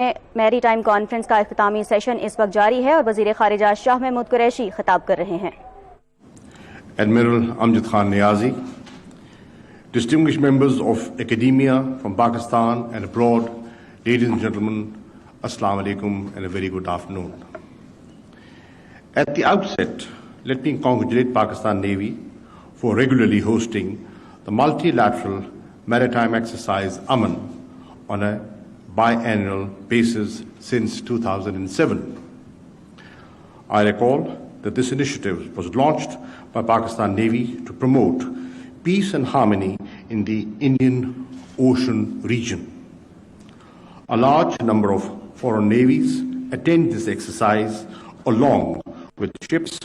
में maritime conference का इख्तितामी session इस वक्त जारी है और वज़ीर ख़ारिजा शाह महमूद कुरैशी खिताब कर रहे हैं। Admiral Amjad Khan Niazi, distinguished members of academia from Pakistan and abroad, ladies and gentlemen, Assalamu alaikum and a very good afternoon. At the outset, let me congratulate Pakistan Navy for regularly hosting the multilateral maritime exercise Aman on a biannual basis since 2007. I recall that this initiative was launched by Pakistan Navy to promote peace and harmony in the Indian Ocean region. A large number of foreign navies attend this exercise along with ships,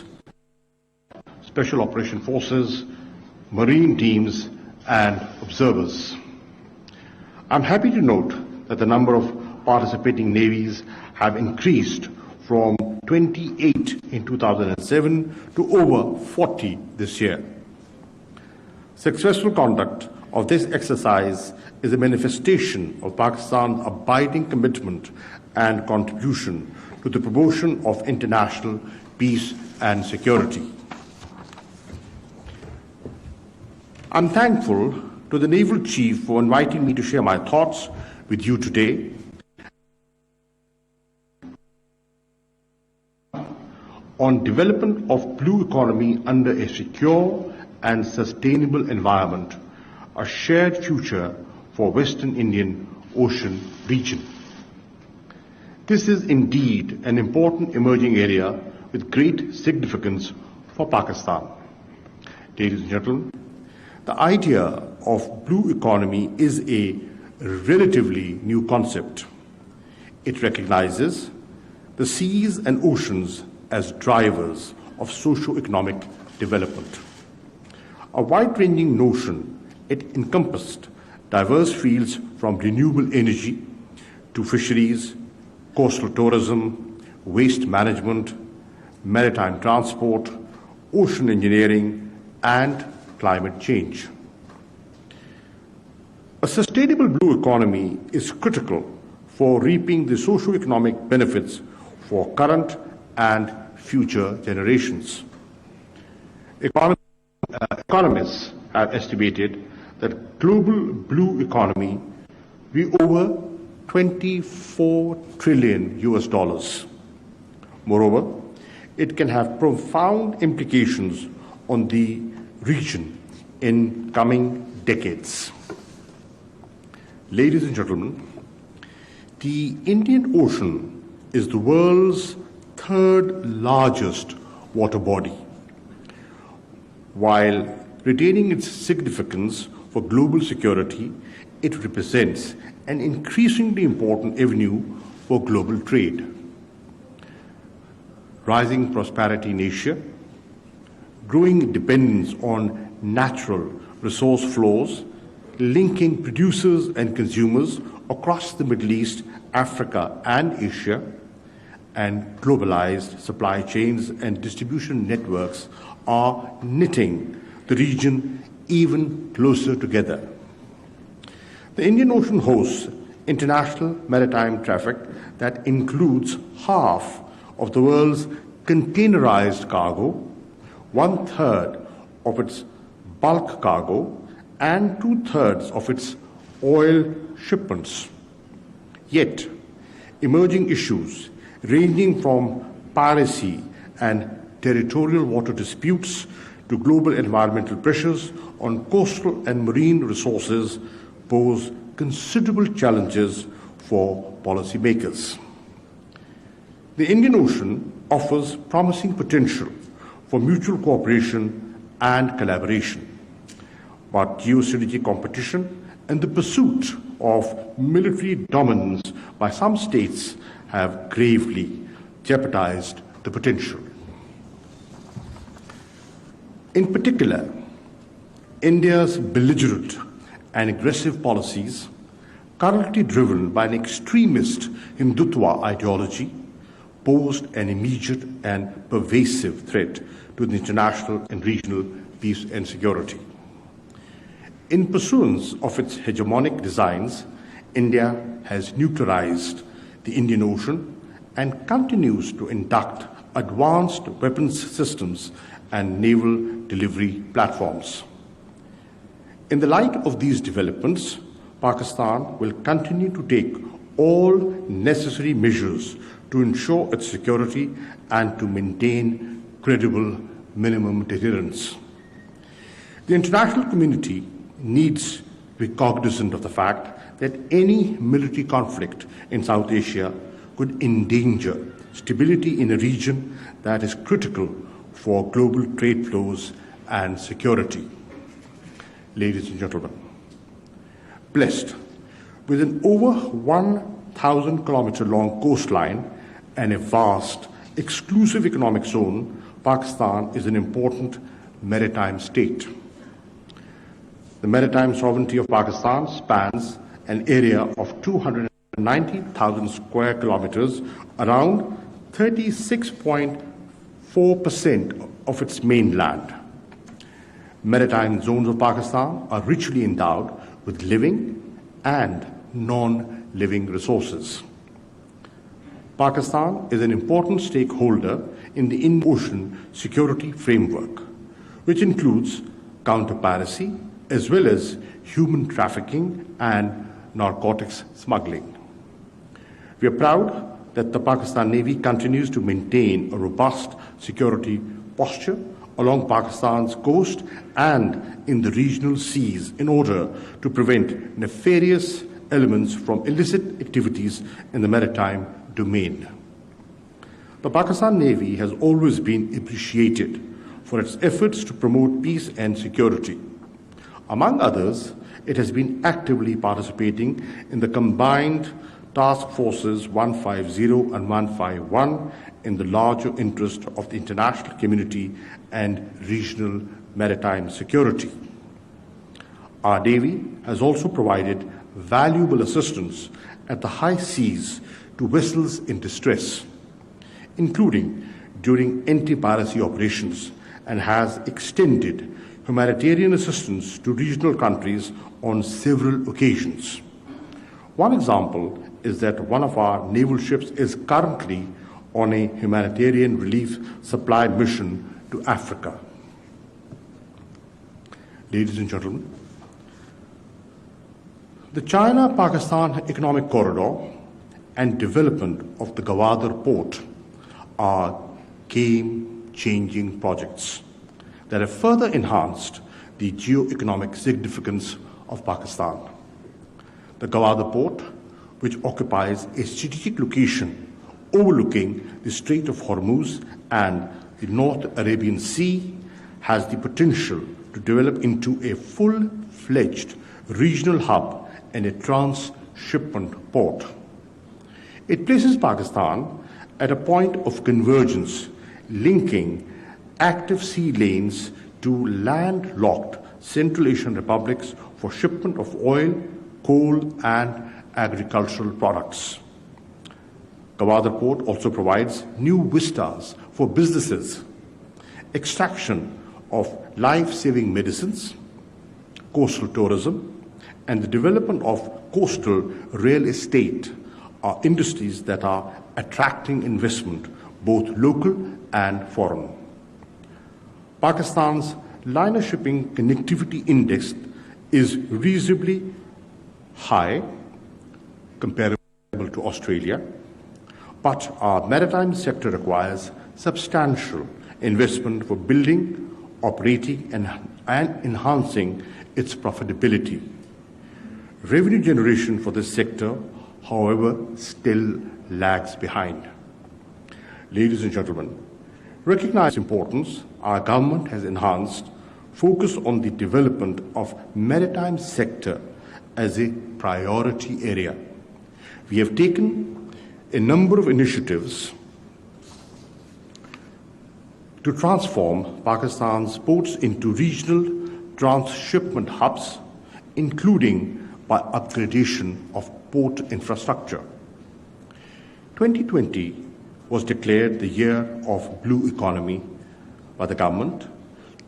special operation forces, marine teams, and observers. I'm happy to note that the number of participating navies have increased from 28 in 2007 to over 40 this year. Successful conduct of this exercise is a manifestation of Pakistan's abiding commitment and contribution to the promotion of international peace and security. I'm thankful to the Naval Chief for inviting me to share my thoughts with you today. On development of blue economy under a secure and sustainable environment, a shared future for Western Indian Ocean region. This is indeed an important emerging area with great significance for Pakistan. Ladies and gentlemen, the idea of blue economy is a relatively new concept. It recognizes the seas and oceans as drivers of socio-economic development. A wide-ranging notion, it encompassed diverse fields from renewable energy to fisheries, coastal tourism, waste management, maritime transport, ocean engineering, and climate change. A sustainable blue economy is critical for reaping the socio-economic benefits for current and future generations. Economists have estimated that global blue economy will be over 24 trillion US dollars. Moreover, it can have profound implications on the region in coming decades. Ladies and gentlemen, the Indian Ocean is the world's third largest water body. While retaining its significance for global security, it represents an increasingly important avenue for global trade. Rising prosperity in Asia, growing dependence on natural resource flows, linking producers and consumers across the Middle East, Africa, and Asia, and globalized supply chains and distribution networks are knitting the region even closer together. The Indian Ocean hosts international maritime traffic that includes half of the world's containerized cargo, 1/3 of its bulk cargo, and 2/3 of its oil shipments. Yet, emerging issues ranging from piracy and territorial water disputes to global environmental pressures on coastal and marine resources pose considerable challenges for policymakers. The Indian Ocean offers promising potential for mutual cooperation and collaboration, but geostrategic competition and the pursuit of military dominance by some states have gravely jeopardized the potential. In particular, India's belligerent and aggressive policies, currently driven by an extremist Hindutva ideology, posed an immediate and pervasive threat to the international and regional peace and security. In pursuance of its hegemonic designs, India has nuclearized the Indian Ocean and continues to induct advanced weapons systems and naval delivery platforms. In the light of these developments, Pakistan will continue to take all necessary measures to ensure its security and to maintain credible minimum deterrence. The international community needs to be cognizant of the fact that any military conflict in South Asia could endanger stability in a region that is critical for global trade flows and security. Ladies and gentlemen, blessed with an over 1,000-kilometer long coastline and a vast, exclusive economic zone, Pakistan is an important maritime state. The maritime sovereignty of Pakistan spans an area of 290,000 square kilometers, around 36.4% of its mainland. Maritime zones of Pakistan are richly endowed with living and non-living resources. Pakistan is an important stakeholder in the Indian Ocean security framework, which includes counter-piracy as well as human trafficking and narcotics smuggling. We are proud that the Pakistan Navy continues to maintain a robust security posture along Pakistan's coast and in the regional seas in order to prevent nefarious elements from illicit activities in the maritime domain. The Pakistan Navy has always been appreciated for its efforts to promote peace and security. Among others, it has been actively participating in the combined Task Forces 150 and 151 in the larger interest of the international community and regional maritime security. Our Navy has also provided valuable assistance at the high seas to vessels in distress, including during anti-piracy operations, and has extended humanitarian assistance to regional countries on several occasions. One example is that one of our naval ships is currently on a humanitarian relief supply mission to Africa. Ladies and gentlemen, the China-Pakistan Economic Corridor and development of the Gwadar port are game-changing projects that have further enhanced the geo-economic significance of Pakistan. The Gwadar port, which occupies a strategic location overlooking the Strait of Hormuz and the North Arabian Sea, has the potential to develop into a full-fledged regional hub and a transshipment port. It places Pakistan at a point of convergence, linking active sea lanes to landlocked Central Asian republics for shipment of oil, coal, and agricultural products. Gwadar Port also provides new vistas for businesses. Extraction of life-saving medicines, coastal tourism, and the development of coastal real estate are industries that are attracting investment, both local and foreign. Pakistan's liner shipping connectivity index is reasonably high comparable to Australia, but our maritime sector requires substantial investment for building, operating, and enhancing its profitability. Revenue generation for this sector, however, still lags behind. Ladies and gentlemen, recognizing its importance, our government has enhanced focus on the development of maritime sector as a priority area. We have taken a number of initiatives to transform Pakistan's ports into regional transshipment hubs, including by upgradation of port infrastructure. 2020 was declared the year of blue economy by the government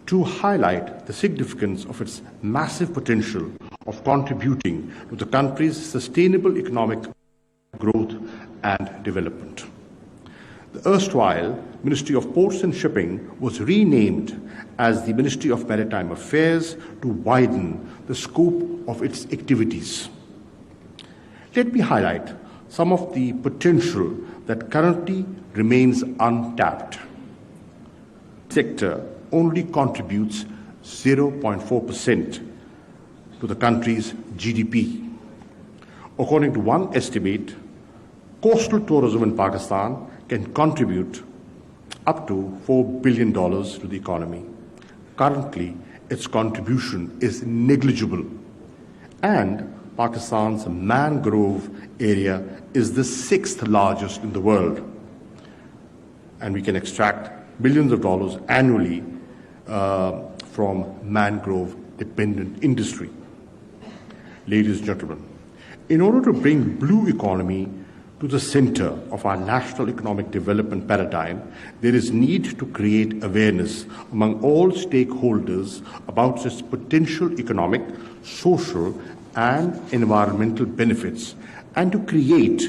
to highlight the significance of its massive potential of contributing to the country's sustainable economic growth and Development. The erstwhile Ministry of Ports and Shipping was renamed as the Ministry of Maritime Affairs to widen the scope of its activities. Let me highlight some of the potential that currently remains untapped. The sector only contributes 0.4% to the country's GDP. According to one estimate, coastal tourism in Pakistan can contribute up to $4 billion to the economy. Currently, its contribution is negligible, and Pakistan's mangrove area is the 6th largest in the world, and we can extract billions of dollars annually from mangrove-dependent industry. Ladies and gentlemen, in order to bring blue economy to the center of our national economic development paradigm, there is need to create awareness among all stakeholders about its potential economic, social, and environmental benefits, and to create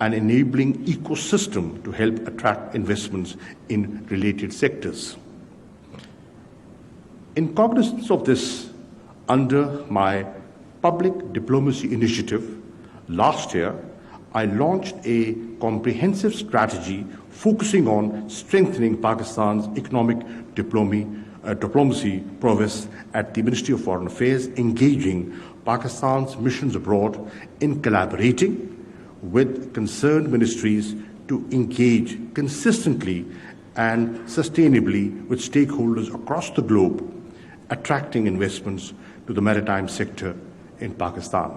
an enabling ecosystem to help attract investments in related sectors. In cognizance of this, under my public diplomacy initiative, last year, I launched a comprehensive strategy focusing on strengthening Pakistan's economic diplomacy prowess at the Ministry of Foreign Affairs, engaging Pakistan's missions abroad in collaborating with concerned ministries to engage consistently and sustainably with stakeholders across the globe, attracting investments to the maritime sector in Pakistan.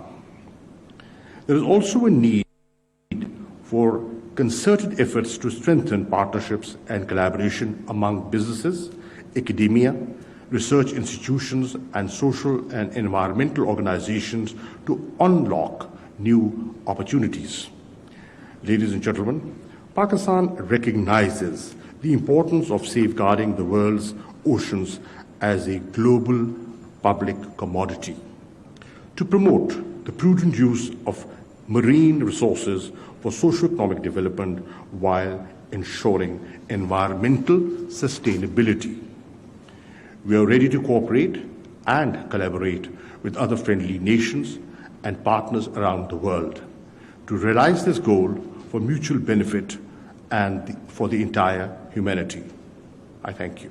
There is also a need for concerted efforts to strengthen partnerships and collaboration among businesses, academia, research institutions, and social and environmental organizations to unlock new opportunities. Ladies and gentlemen, Pakistan recognizes the importance of safeguarding the world's oceans as a global public commodity. To promote the prudent use of marine resources for socio-economic development while ensuring environmental sustainability. We are ready to cooperate and collaborate with other friendly nations and partners around the world to realize this goal for mutual benefit and for the entire humanity. I thank you.